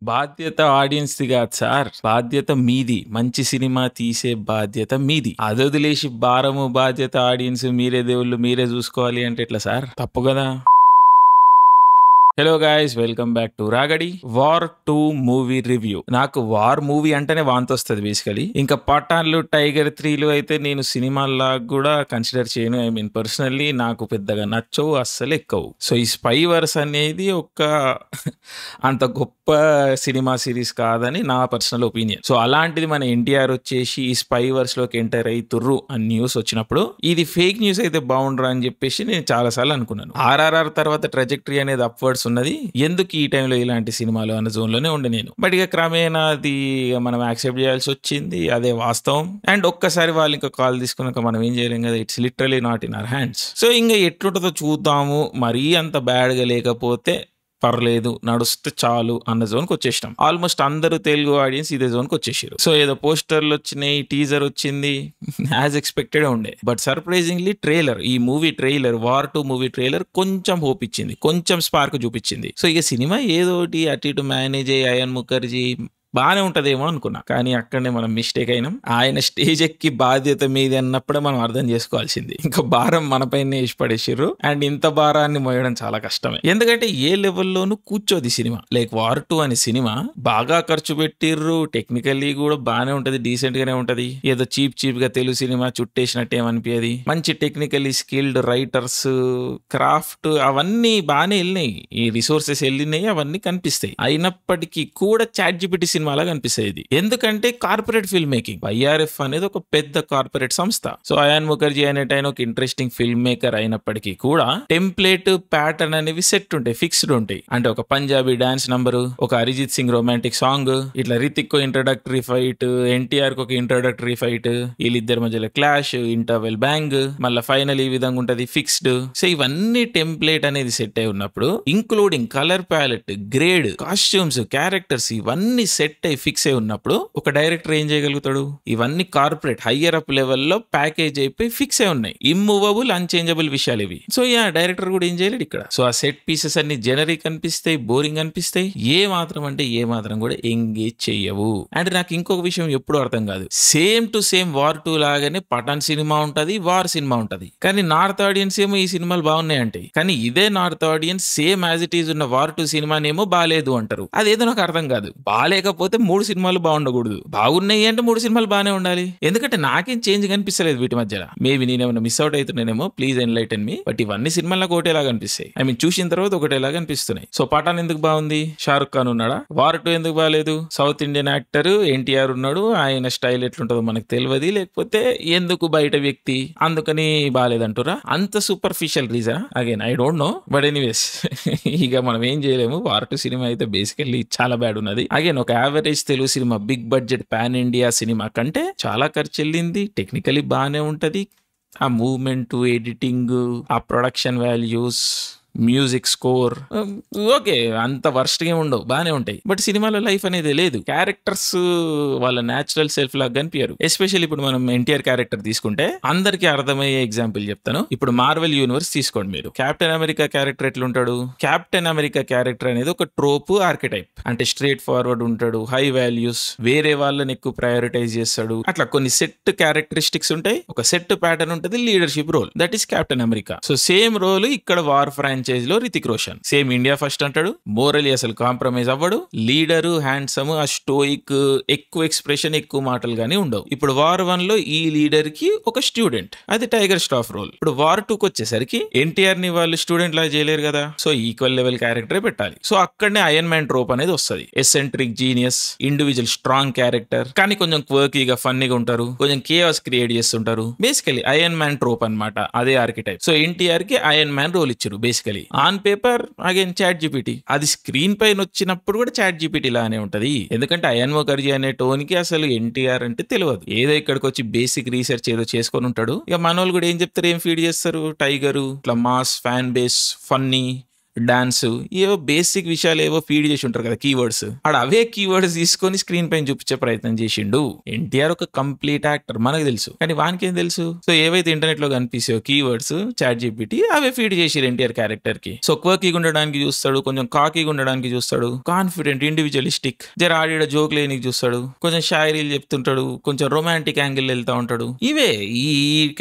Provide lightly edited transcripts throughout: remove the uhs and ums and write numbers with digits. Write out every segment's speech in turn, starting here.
బాధ్యత ఆడియన్స్‌ది గాదు సార్. బాధ్యత మీది. మంచి సినిమా తీసే బాధ్యత మీది. అదొదిలేసి భారము, బాధ్యత ఆడియన్స్ మీరే దేవుళ్ళు మీరే జూసుకోవాలి అంటే ఎట్లా సార్? తప్పు గదా! Hello guys, welcome back to రాగడి వార్ 2 మూవీ రివ్యూ. నాకు వార్ మూవీ అంటేనే వాంతొస్తది బేసికలీ. ఇంకా పఠాన్లు, టైగర్ 3లు అయితే నేను సినిమాల్లా కూడా కన్సిడర్ చేయను. ఐ మీన్ పర్సనల్లీ నాకు పెద్దగా నచ్చవు, అస్సలు ఎక్కవు. సో ఈ స్పై వర్స్ అనేది ఒక అంత గొప్ప సినిమా సిరీస్ కాదని నా పర్సనల్ ఒపీనియన్. సో అలాంటిది మన ఎన్టీఆర్ వచ్చేసి ఈ స్పై వర్స్ లోకి ఎంటర్ అవుతుర్రు అని న్యూస్ వచ్చినప్పుడు ఇది ఫేక్ న్యూస్ అయితే బాగుండ్రా అని చెప్పేసి నేను చాలా సార్లు అనుకున్నాను. ఆర్ఆర్ఆర్ తర్వాత ట్రాజెక్టరీ అనేది అప్వర్డ్స్ ఉన్నది. ఎందుకు ఈ టైంలో ఇలాంటి సినిమాలు అన్న జోన్ లోనే ఉండే నేను. బట్ ఇక క్రమేణా అది మనం యాక్సెప్ట్ చేయాల్సి వచ్చింది, అదే వాస్తవం. అండ్ ఒక్కసారి వాళ్ళు ఇంకా కాల్ తీసుకున్నాక మనం ఏం చేయలేం కదా, it's literally not in our hands. So ఇంకా ఎట్లుంటుందో చూద్దాము. మరీ అంత బ్యాడ్ గా లేకపోతే పర్లేదు, నడుస్తే చాలు అన్న జోన్కి వచ్చేసినాం. ఆల్మోస్ట్ అందరూ తెలుగు ఆడియన్స్ ఇదే జోన్కి వచ్చేసారు. సో ఏదో పోస్టర్లు వచ్చినాయి, టీజర్ వచ్చింది, యాజ్ ఎక్స్పెక్టెడ్ ఉండే. బట్ సర్ప్రైజింగ్లీ ట్రైలర్, ఈ movie trailer, war 2 movie trailer కొంచెం హోప్ ఇచ్చింది, కొంచెం స్పార్క్ చూపించింది. సో ఇక సినిమా ఏదోటి అటు ఇటు మేనేజ్ అయ్యి అయాన్ ముఖర్జీ బానే ఉంటదేమో అనుకున్నా. కానీ అక్కడనే మనం మిస్టేక్ అయినాం. ఆయన స్టేజ్ ఎక్కి బాధ్యత మీది అన్నప్పుడే మనం అర్థం చేసుకోవాల్సింది. ఇంకా భారం మనపైనే ఇష్టపడేసిర్రు. అండ్ ఇంత భారాన్ని మోయడం చాలా కష్టమే. ఎందుకంటే ఏ లెవెల్లోనూ కూర్చోది సినిమా. లైక్ వార్ 2 అనే సినిమా బాగా ఖర్చు పెట్టిర్రు, టెక్నికల్లీ కూడా బానే ఉంటది, డీసెంట్ గానే ఉంటది. ఏదో చీప్ గా తెలుగు సినిమా చుట్టేసినట్టు ఏమనిపించది. మంచి టెక్నికల్లీ స్కిల్డ్ రైటర్స్, క్రాఫ్ట్ అవన్నీ బానే వెళ్ళినాయి. ఈ రిసోర్సెస్ వెళ్ళినాయి, అవన్నీ కనిపిస్తాయి. అయినప్పటికీ కూడా చాట్ జిపిటి సినిమా లాగా అనిపిస్తుంది. ఎందుకంటే కార్పొరేట్ ఫిల్మ్ మేకింగ్. ఐఆర్ఎఫ్ అనేది ఒక పెద్ద కార్పొరేట్ సంస్థ. సో అయాన్ ముఖర్జీ అనేటైన ఒక ఇంట్రెస్టింగ్ ఫిల్మ్ మేకర్ అయినప్పటికీ కూడా టెంప్లేట్ ప్యాటర్న్ అనేవి సెట్ ఉంటాయి, ఫిక్స్డ్ ఉంటాయి. అంటే ఒక పంజాబీ డాన్స్ నంబరు, ఒక అరిజిత్ సింగ్ రొమాంటిక్ సాంగ్, ఇట్లా రితిక్ ఇంట్రడక్టరీ ఫైట్, ఎన్టీఆర్ ఒక ఇంట్రడక్టరీ ఫైట్, వీళ్ళిద్దరి మధ్యలో క్లాష్, ఇంటర్వెల్ బ్యాంగ్, మళ్ళీ ఫైనల్ ఈ విధంగా ఉంటది ఫిక్స్డ్. సో ఇవన్నీ టెంప్లేట్ అనేది సెట్ అయి ఉన్నప్పుడు, including colour palette, grade, costumes, characters ఇవన్నీ సెట్ అయి ఫిక్స్ అయి ఉన్నప్పుడు ఒక డైరెక్టర్ ఏం చేయగలుగుతాడు? ఇవన్నీ కార్పొరేట్ హయ్యర్ అప్ లెవెల్లో ప్యాకేజ్ అయిపోయి ఫిక్స్ అయి ఉన్నాయి, ఇమ్మూవబుల్ అన్చేంజబుల్ విషయాలు ఇవి. సో డైరెక్టర్ కూడా ఏం చేయలేడు ఇక్కడ. సో ఆ సెట్ పీసెస్ అన్ని జనరిక్ అనిపిస్తాయి, బోరింగ్ అనిపిస్తాయి, ఏ మాత్రం కూడా ఎంగేజ్ చెయ్యవు. అండ్ నాకు ఇంకొక విషయం ఎప్పుడు అర్థం కాదు, సేమ్ టు సేమ్ వార్ 2 లాగానే పఠాన్ సినిమా ఉంటది, వార్ సినిమా ఉంటది. కానీ నార్త్ ఆడియన్స్ ఏమో ఈ సినిమాలు బాగున్నాయంటే, కానీ ఇదే north audience same as it is ఉన్న వార్ 2 సినిమానేమో బాలేదు అంటారు. అదేదో నాకు అర్థం కాదు. బాలేకపోతే 3 సినిమాలు బాగుండకూడదు, బాగున్నాయి అంటే 3 సినిమాలు బాగానే ఉండాలి. ఎందుకంటే నాకేం చేంజ్ కనిపిస్తలేదు వీటి మధ్యలో. మేబీ నేనేమన్నా మిస్ అవుట్ అవుతున్నానేమో, ప్లీజ్ ఎన్లైటన్ మీ. బట్ ఇవన్నీ సినిమాలు నాకు ఒకటేలాగా అనిపిస్తాయి. ఐ మీన్ చూసిన తర్వాత ఒకటేలాగా అనిపిస్తున్నాయి. సో పఠాన్ ఎందుకు బాగుంది? షారుఖ్ ఖాన్ ఉన్నాడా? వార్ 2 ఎందుకు బాగాలేదు? సౌత్ ఇండియన్ యాక్టర్ ఎన్టీఆర్ ఉన్నాడు, ఆయన స్టైల్ ఎట్లుంటుందో మనకు తెలియదు. లేకపోతే ఎందుకు బయట వ్యక్తి అందుకని బాగాలేదంటారా? అంత superficial reason? Again I don't know. But anyways ఇక మనం ఏం చేయలేము. వార్ 2 సినిమా అయితే బేసికల్లీ చాలా బ్యాడ్ ఉన్నది. అగైన్ ఒక యావరేజ్ తెలుగు సినిమా, బిగ్ బడ్జెట్ పాన్ ఇండియా సినిమా కంటే చాలా ఖర్చు వెళ్ళింది. టెక్నికలీ బాగానే ఉంటది. ఆ మూవ్మెంట్, ఎడిటింగ్, ఆ production values, music score okay, అంత వర్స్ట్ గా ఉండవు, బానే ఉంటాయి. బట్ సినిమాలో లైఫ్ అనేది లేదు. క్యారెక్టర్స్ వాళ్ళ న్యాచురల్ సెల్ఫ్ లాగా కనిపించారు. ఎస్పెషల్లీ ఇప్పుడు మనం ఎన్టీఆర్ క్యారెక్టర్ తీసుకుంటే అందరికి అర్థమయ్యే ఎగ్జాంపుల్ చెప్తాను. ఇప్పుడు మార్వెల్ యూనివర్స్ తీసుకోండి మీరు. కెప్టెన్ అమెరికా క్యారెక్టర్ ఎట్లుంటాడు? కెప్టెన్ అమెరికా క్యారెక్టర్ అనేది ఒక ట్రోప్ ఆర్కిటైప్. అంటే స్ట్రేట్ ఫార్వర్డ్ ఉంటాడు, హై వాల్యూస్, వేరే వాళ్ళని ఎక్కువ ప్రయారిటైజ్ చేస్తాడు. అట్లా కొన్ని సెట్ క్యారెక్టరిస్టిక్స్ ఉంటాయి, ఒక సెట్ ప్యాటర్న్ ఉంటుంది, leadership role, that is Captain America. So same role ఇక్కడ వార్ ఫ్రాంచైజ్ లో Hrithik Roshan. Same India first అంటాడు, మోరలీ అసలు కాంప్రమైజ్ అవ్వడు, లీడరు, హ్యాండ్సమ్, ఆ స్టోయిక్, ఎక్కువ ఎక్స్ప్రెషన్, ఎక్కువ మాటలు గానీ ఉండవు. ఇప్పుడు వార్ 1 లో ఈ లీడర్ కి ఒక స్టూడెంట్, అది టైగర్ స్టాఫ్ రోల్. ఇప్పుడు వార్ 2 కి వచ్చేసరికి ఎన్టీఆర్ ని వాళ్ళు స్టూడెంట్ లా చేయలేరు కదా. సో ఈక్వల్ లెవెల్ క్యారెక్టరే పెట్టాలి. సో అక్కడనే అయన్ మ్యాన్ ట్రోప్ అనేది వస్తుంది. Eccentric genius, individual strong character, కానీ కొంచెం క్వర్కీగా, ఫన్నీగా ఉంటారు, కొంచెం కేయాస్ క్రియేట్ చేస్తుంటారు. బేసికలీ అయన్ మ్యాన్ ట్రోప్ అన్నమాట, అదే ఆర్కిటైప్. సో ఎన్టీఆర్ కి అయన్ మ్యాన్ రోల్ ఇచ్చారు. Basically on paper again chat GPT, అది స్క్రీన్ పైన వచ్చినప్పుడు కూడా చాట్ జీపీటీ లానే ఉంటది. ఎందుకంటే అయాన్ ముఖర్జీ అనే టోన్ కి అసలు ఎన్టీఆర్ అంటే తెలియదు. ఏదో ఇక్కడికి వచ్చి బేసిక్ రీసెర్చ్ ఏదో చేసుకొని ఉంటాడు. ఇక మనోళ్ళు కూడా ఏం చెప్తారు, ఏం ఫీడ్ చేస్తారు, టైగరు, ఇట్లా mass, fan base, funny, dance, ఏవో బేసిక్ విషయాలు ఏవో ఫీడ్ చేసి ఉంటారు కదా కీవర్డ్స్. ఆడ అవే కీవర్డ్స్ తీసుకొని స్క్రీన్ పైన చూపించే ప్రయత్నం చేసిండు. ఎన్టీఆర్ ఒక కంప్లీట్ యాక్టర్ మనకు తెలుసు, కానీ వానికి ఏం తెలుసు? సో ఏవైతే ఇంటర్నెట్ లో కనిపిస్తాయో కీవర్డ్స్ చాట్ జీపీటీ అవే ఫీడ్ చేసిరు ఎన్టీఆర్ క్యారెక్టర్ కి. సో క్వర్కీగా ఉండడానికి చూస్తాడు, కొంచెం కాకీగా ఉండడానికి చూస్తాడు, కాన్ఫిడెంట్ ఇండివిజువలిస్టిక్ జర ఆడిడ జోక్ లేనికి చూస్తాడు, కొంచెం షాయరీలు చెప్తుంటాడు, కొంచెం రొమాంటిక్ యాంగిల్ వెళ్తా ఉంటాడు. ఇవే ఈ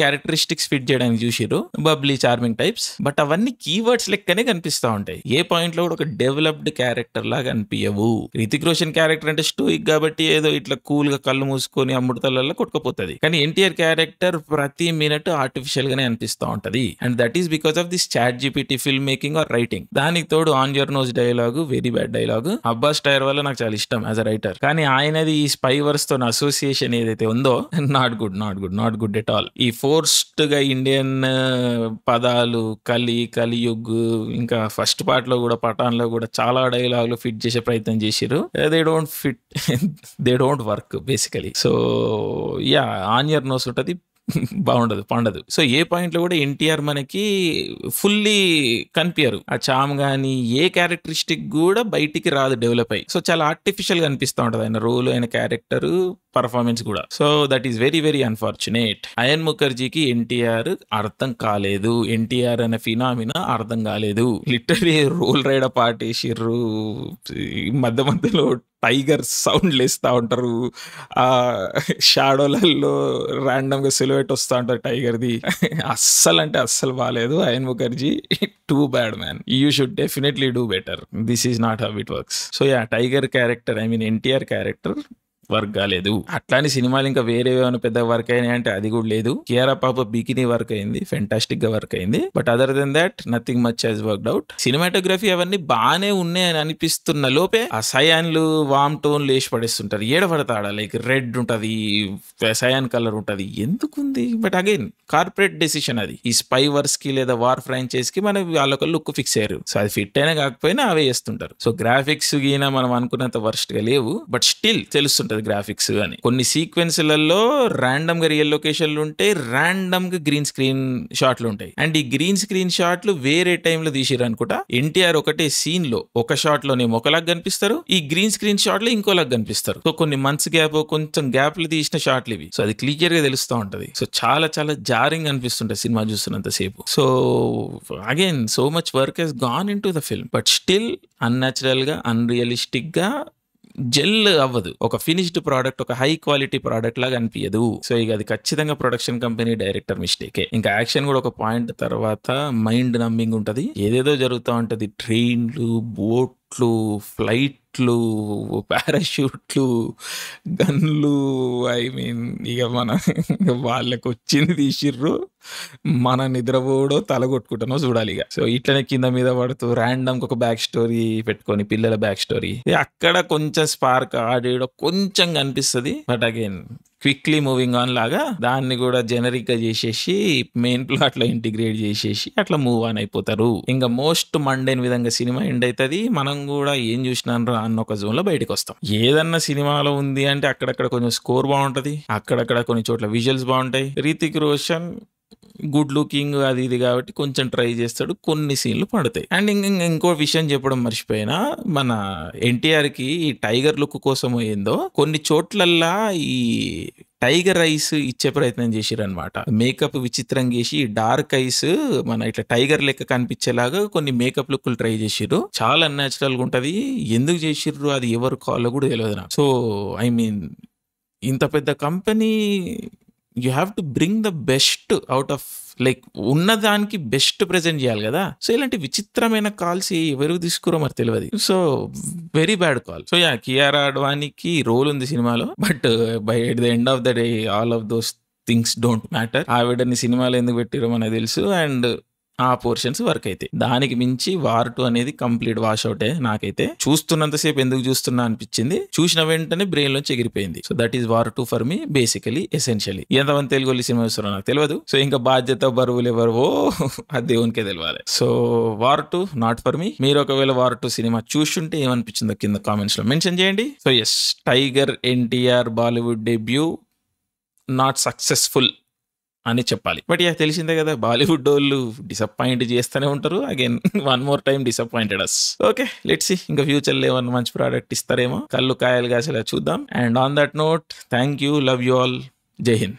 క్యారెక్టరిస్టిక్స్ ఫిట్ చేయడానికి చూసిరు, బబ్లీ చార్మింగ్ టైప్స్. బట్ అవన్నీ కీవర్డ్స్ లెక్కనే కనిపిస్తా ఉంటాయి. ఏ పాయింట్ లో కూడా ఒక డెవలప్డ్ క్యారెక్టర్ లాగా అనిపించవు. రితిక్ రోషన్ క్యారెక్టర్ అంటే స్టోయిక్ కాబట్టి ఏదో ఇట్లా కూల్ గా కళ్ళు మూసుకొని అమృతలలో కొట్టుకుపోతుంది. కానీ ఎన్టీఆర్ క్యారెక్టర్ ప్రతి మినిట్ ఆర్టిఫిషియల్ గానే అనిపిస్తా ఉంటది. And that is because of this chat GPT film making or writing. దానికి తోడు on your nose dialogue very bad dialogue. అబ్బాస్ టైర్ వల్ల నాకు చాలా ఇష్టం యాజ్ అ రైటర్, కానీ ఆయనది ఈ స్పైవర్స్ తో అసోసియేషన్ ఏదైతే ఉందో నాట్ గుడ్ ఎట్ ఆల్. ఈ ఫోర్స్డ్ గా ఇండియన్ పదాలు కలియుగ్, ఇంకా ఫస్ట్ పార్ట్ లో కూడా పఠాన్ లో కూడా చాలా డైలాగులు ఫిట్ చేసే ప్రయత్నం చేసిరు. They don't fit, they don't work basically. So yeah, on your nose ఉంటది, పండదు. సో ఏ పాయింట్ లో కూడా ఎన్టీఆర్ మనకి ఫుల్లీ కనిపించారు. ఆ చామ్ గానీ ఏ క్యారెక్టరిస్టిక్ కూడా బయటికి రాదు డెవలప్ అయ్యి. సో చాలా ఆర్టిఫిషియల్ గా అనిపిస్తూ ఉంటది ఆయన రోల్, ఆయన క్యారెక్టర్, పర్ఫార్మెన్స్ కూడా. So that is very very unfortunate. Ayan ముఖర్జీకి ఎన్టీఆర్ అర్థం కాలేదు, ఎన్టీఆర్ అనే ఫినామినా అర్థం కాలేదు. లిటరలీ రోల్ రైడ్ పాటేసిర్రు, మధ్యలో టైగర్ సౌండ్ లేస్తూ ఉంటారు, ఆ షాడోలలో ర్యాండమ్ గా సిలువెట్ వస్తూ ఉంటారు టైగర్ది. అస్సలు అంటే అస్సలు బాగాలేదు Ayan Mukherjee. Too bad man, you should definitely do better. This is not how it works. So yeah, Tiger character, I mean NTR character work కాలేదు. అట్లాంటి సినిమాలు ఇంకా వేరే ఏమైనా పెద్ద వర్క్ అయినాయి అంటే అది కూడా లేదు. కియారా పాప బికినీ వర్క్ అయింది, ఫెంటాస్టిక్ గా వర్క్ అయింది. But other than that nothing much has worked out. Cinematography అవన్నీ బాగానే ఉన్నాయని అనిపిస్తున్న లోపే ఆ సయాన్లు వామ్ టోన్ లేచి పడేస్తుంటారు. ఏడబడతాడా, లైక్ రెడ్ ఉంటది, సయాన్ కలర్ ఉంటది, ఎందుకుంది? బట్ అగైన్ కార్పొరేట్ డెసిషన్ అది. ఈ స్పై వర్స్ కి లేదా వార్ ఫ్రాంచైజ్ కి మన వాళ్ళొక లుక్ ఫిక్స్ అయ్యారు. సో అది ఫిట్ అయినా కాకపోయినా అవే చేస్తుంటారు. సో గ్రాఫిక్స్ గీనా మనం అనుకున్నంత వర్స్ట్ గా లేవు, బట్ స్టిల్ తెలుస్తుంటది గ్రాఫిక్స్ అని. కొన్ని సీక్వెన్స్లలో ర్యాండమ్ గా రియల్ లొకేషన్లు ఉంటాయి, ర్యాండమ్ గా గ్రీన్ స్క్రీన్ షాట్లు ఉంటాయి. అండ్ ఈ గ్రీన్ స్క్రీన్ షాట్లు వేరే టైంలో తీసిరు అనుకుంటా. ఎన్టీఆర్ ఒకటే సీన్ లో ఒక షాట్ లోనేమో ఒకలాగా కనిపిస్తారు, ఈ గ్రీన్ స్క్రీన్ షాట్ లో ఇంకోలాగా కనిపిస్తారు. సో కొన్ని మంత్స్ గ్యాప్, కొంచెం గ్యాప్ లో తీసిన షాట్లు ఇవి. సో అది క్లియర్ గా తెలుస్తూ ఉంటది. సో చాలా చాలా జారింగ్ అనిపిస్తుంటది సినిమా చూస్తున్నంత సేపు. So again so much work has gone in to the film, but still unnatural గా, అన్రియలిస్టిక్ గా జెల్ అవ్వదు. ఒక ఫినిష్డ్ ప్రోడక్ట్, ఒక హై క్వాలిటీ ప్రోడక్ట్ లాగా అనిపించదు. సో ఇక అది ఖచ్చితంగా ప్రొడక్షన్ కంపెనీ, డైరెక్టర్ మిస్టేకే. ఇంకా యాక్షన్ కూడా ఒక పాయింట్ తర్వాత మైండ్ నమ్మింగ్ ఉంటది, ఏదేదో జరుగుతూ ఉంటది. ట్రైన్లు, బోట్లు, ఫ్లైట్లు, పారాషూట్లు, గన్లు, ఐ మీన్ ఇక వాళ్ళకి వచ్చింది తీసిర్రు, మన నిద్రపోడో తలగొట్టుకుంటానో చూడాలి ఇక. సో ఇట్లనే కింద మీద పడుతూ ర్యాండమ్ ఒక బ్యాక్ స్టోరీ పెట్టుకొని, పిల్లల బ్యాక్ స్టోరీ అక్కడ కొంచెం స్పార్క్ ఆడేయడం కొంచెం కనిపిస్తుంది. But again quickly moving on లాగా దాన్ని కూడా జెనరిక్ గా చేసేసి మెయిన్ ప్లాట్ లో ఇంటిగ్రేట్ చేసేసి అట్లా మూవ్ ఆన్ అయిపోతారు. ఇంకా మోస్ట్ మండైన్ విధంగా సినిమా ఎండ్ అవుతుంది. మనం కూడా ఏం చూసినాను అన్న ఒక జోన్ లో బయటకు వస్తాం. ఏదన్నా సినిమాలో ఉంది అంటే అక్కడక్కడ కొంచెం స్కోర్ బాగుంటది, అక్కడక్కడ కొన్ని చోట్ల విజువల్స్ బాగుంటాయి. రితిక్ రోషన్ గుడ్ లుకింగ్ అది ఇది కాబట్టి కొంచెం ట్రై చేస్తాడు, కొన్ని సీన్లు పడతాయి. అండ్ ఇంకో విషయం చెప్పడం మర్చిపోయినా, మన ఎన్టీఆర్ కి ఈ టైగర్ లుక్ కోసం ఏందో కొన్ని చోట్లల్లా ఈ టైగర్ ఐస్ ఇచ్చే ప్రయత్నం చేసిర్రు అనమాట. మేకప్ విచిత్రంగా చేసి డార్క్ ఐస్ మన ఇట్లా టైగర్ లెక్క కనిపించేలాగా కొన్ని మేకప్ లుక్లు ట్రై చేసిర్రు. చాలా అన్యాచురల్ గా ఉంటది. ఎందుకు చేసిర్రు అది ఎవరు కాల్లో కూడా తెలియదు నాకు. సో ఐ మీన్ ఇంత పెద్ద company, you have to bring the best out of, like ఉన్నదానికి బెస్ట్ ప్రెజెంట్ చేయాలి కదా. సో ఇలాంటి విచిత్రమైన కాల్స్ ఎవరు తీసుకురో మరి తెలియదు. So very bad call. So yeah, Kiara అడ్వాణీకి రోల్ ఉంది సినిమాలో, but by at the end of the day all of those things don't matter. ఆవిడని సినిమాలో ఎందుకు పెట్టిరో మనకు తెలుసు, అండ్ ఆ పోర్షన్స్ వర్క్ అయితే. దానికి మించి వార్ 2 అనేది కంప్లీట్ వాష్ అవుటే. నాకైతే చూస్తున్నంతసేపు ఎందుకు చూస్తున్నా అనిపించింది, చూసిన వెంటనే బ్రెయిన్ లోంచి ఎగిరిపోయింది. So that is war 2 for me basically, essentially. ఎంతమంది తెలుగు సినిమా చూస్తారో నాకు తెలియదు. సో ఇంకా బాధ్యత బరువులు ఎవరో ఆ దేవునికే తెలియాలి. So war 2 not for me. మీరు ఒకవేళ వార్ 2 సినిమా చూస్తుంటే ఏమనిపించిందో కింద కామెంట్స్ లో మెన్షన్ చేయండి. So yes, tiger NTR Bollywood debut not successful అని చెప్పాలి. బట్ తెలిసిందే కదా, బాలీవుడ్ వాళ్ళు డిసప్పాయింట్ చేస్తూనే ఉంటారు. Again one more time disappointed us. Okay, let's see ఇంకా ఫ్యూచర్ లో ఏమన్నా మంచి ప్రోడక్ట్ ఇస్తారేమో, కళ్ళు కాయలు కాసేలా చూద్దాం. And on that note, thank you, love you all, Jai Hind.